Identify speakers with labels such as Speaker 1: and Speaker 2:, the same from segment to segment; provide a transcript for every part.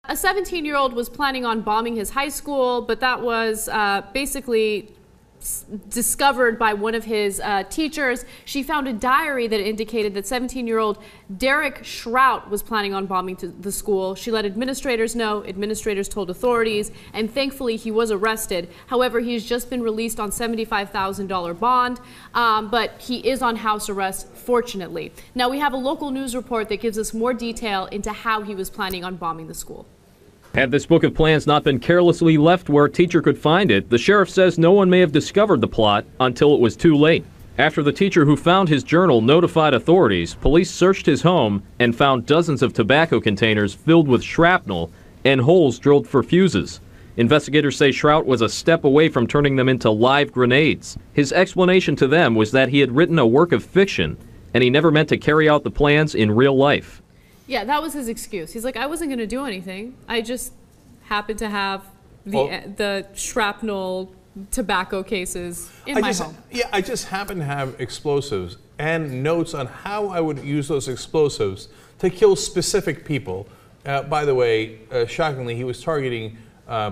Speaker 1: A 17-year-old was planning on bombing his high school, but that was basically discovered by one of his teachers. She found a diary that indicated that 17-year-old Derek Shrout was planning on bombing the school. She let administrators know. Administrators told authorities, and thankfully he was arrested. However, he's just been released on $75,000 bond, but he is on house arrest, fortunately. Now, we have a local news report that gives us more detail into how he was planning on bombing the school.
Speaker 2: Had this book of plans not been carelessly left where a teacher could find it, the sheriff says no one may have discovered the plot until it was too late. After the teacher who found his journal notified authorities, police searched his home and found dozens of tobacco containers filled with shrapnel and holes drilled for fuses. Investigators say Shrout was a step away from turning them into live grenades. His explanation to them was that he had written a work of fiction and he never meant to carry out the plans in real life.
Speaker 1: Yeah, that was his excuse. He's like, I wasn't going to do anything. I just happened to have the shrapnel tobacco cases in my home.
Speaker 3: Yeah, I just happen to have explosives and notes on how I would use those explosives to kill specific people. By the way, shockingly, he was targeting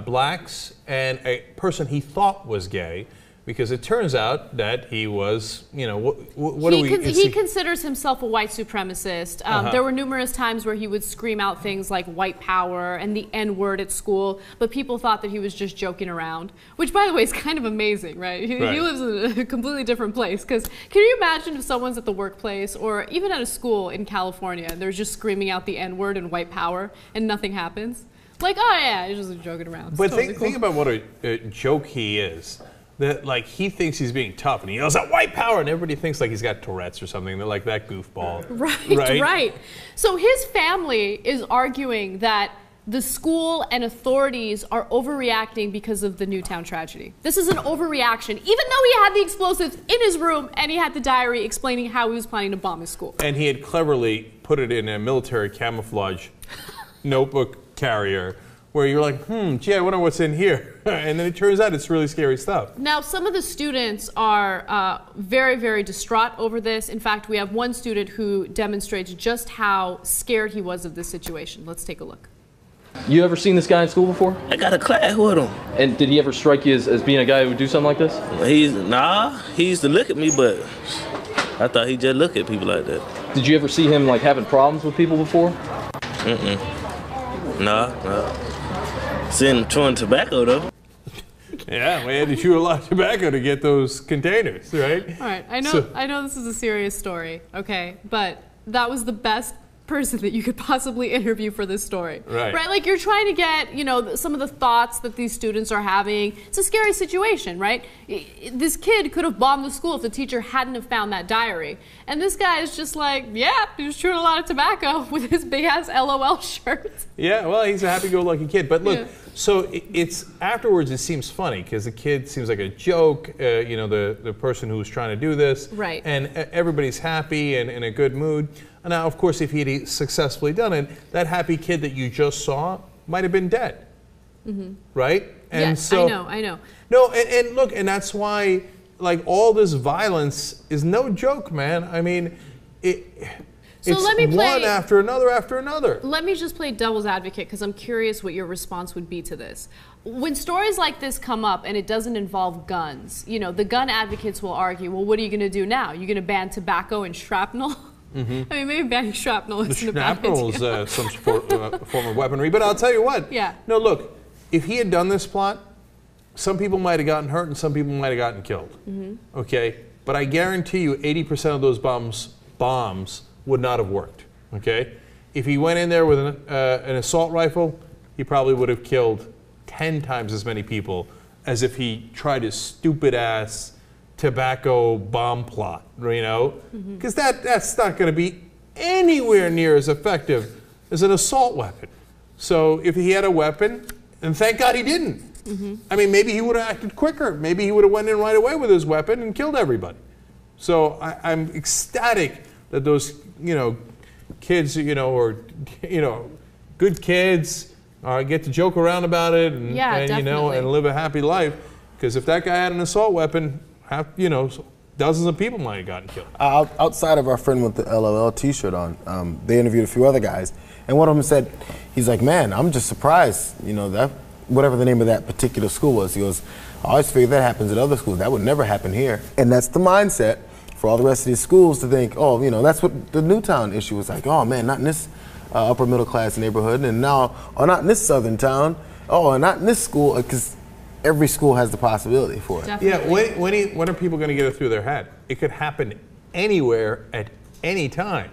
Speaker 3: blacks and a person he thought was gay, because it turns out that he was, you know,
Speaker 1: he considers himself a white supremacist. There were numerous times where he would scream out things like white power and the N-word at school, but people thought that he was just joking around, which, by the way, is kind of amazing, right? He lives in a completely different place, because can you imagine if someone's at the workplace or even at a school in California and they're just screaming out the N-word and white power and nothing happens? Like, oh yeah, he's just joking around.
Speaker 3: But think about what a joke he is. That, like, he thinks he's being tough and he yells out white power and everybody thinks like he's got Tourette's or something. They're like that goofball. Right.
Speaker 1: So his family is arguing that the school and authorities are overreacting because of the Newtown tragedy. This is an overreaction, even though he had the explosives in his room and he had the diary explaining how he was planning to bomb his school.
Speaker 3: And he had cleverly put it in a military camouflage notebook carrier, where you're like, gee, I wonder what's in here. And then it turns out it's really scary stuff.
Speaker 1: Now, some of the students are very, very distraught over this. In fact, we have one student who demonstrates just how scared he was of this situation. Let's take a look.
Speaker 2: You ever seen this guy in school before?
Speaker 4: I got a class with him.
Speaker 2: And did he ever strike you as being a guy who would do something like this?
Speaker 4: He used to look at me, but I thought he'd just look at people like that.
Speaker 2: Did you ever see him like having problems with people before?
Speaker 4: No. Seen him chewing tobacco, though.
Speaker 3: Yeah, we had to chew a lot of tobacco to get those containers, right?
Speaker 1: All right, I know this is a serious story, okay, but that was the best person that you could possibly interview for this story.
Speaker 3: Right.
Speaker 1: Like, you're trying to get, you know, some of the thoughts that these students are having. It's a scary situation, right? This kid could have bombed the school if the teacher hadn't have found that diary. And this guy is just like, yeah, he was chewing a lot of tobacco with his big-ass LOL shirt.
Speaker 3: Yeah, well, he's a happy-go-lucky kid. But look, so it's afterwards it seems funny because the kid seems like a joke, you know, the person who was trying to do this.
Speaker 1: Right.
Speaker 3: And everybody's happy and in a good mood. And now, of course, if he had successfully done it, that happy kid that you just saw might have been dead. Right? And
Speaker 1: yes,
Speaker 3: so,
Speaker 1: I know.
Speaker 3: No, and look, and that's why, like, all this violence is no joke, man. I mean, it's one after another.
Speaker 1: Let me just play devil's advocate because I'm curious what your response would be to this. When stories like this come up and it doesn't involve guns, you know, the gun advocates will argue, well, what are you going to do now? You're going to ban tobacco and shrapnel? I mean, maybe banning shrapnel isn't a bad idea.
Speaker 3: Shrapnel is some form of weaponry. But I'll tell you what.
Speaker 1: Yeah.
Speaker 3: No, look, if he had done this plot, some people might have gotten hurt and some people might have gotten killed. Okay? But I guarantee you 80% of those bombs would not have worked. Okay? If he went in there with an assault rifle, he probably would have killed 10 times as many people as if he tried his stupid-ass tobacco bomb plot, you know? Because that's not going to be anywhere near as effective as an assault weapon. So if he had a weapon, and thank God he didn't. I mean, maybe he would have acted quicker. Maybe he would have went in right away with his weapon and killed everybody. So I'm ecstatic that those, you know, kids, you know, or, you know, good kids get to joke around about it and you know, and live a happy life. Because if that guy had an assault weapon, you know, dozens of people might have gotten killed.
Speaker 5: Outside of our friend with the LOL t-shirt on, they interviewed a few other guys, And one of them said, he's like, man, I'm just surprised, you know, that whatever the name of that particular school was. He goes, I always figure that happens at other schools. That would never happen here. And that's the mindset for all the rest of these schools to think, oh, you know, that's what the Newtown issue was like. Oh man, not in this upper middle class neighborhood, and now, oh, not in this southern town. Oh, and not in this school, because every school has the possibility for it.
Speaker 1: Definitely.
Speaker 3: Yeah, when are people going to get it through their head? It could happen anywhere at any time.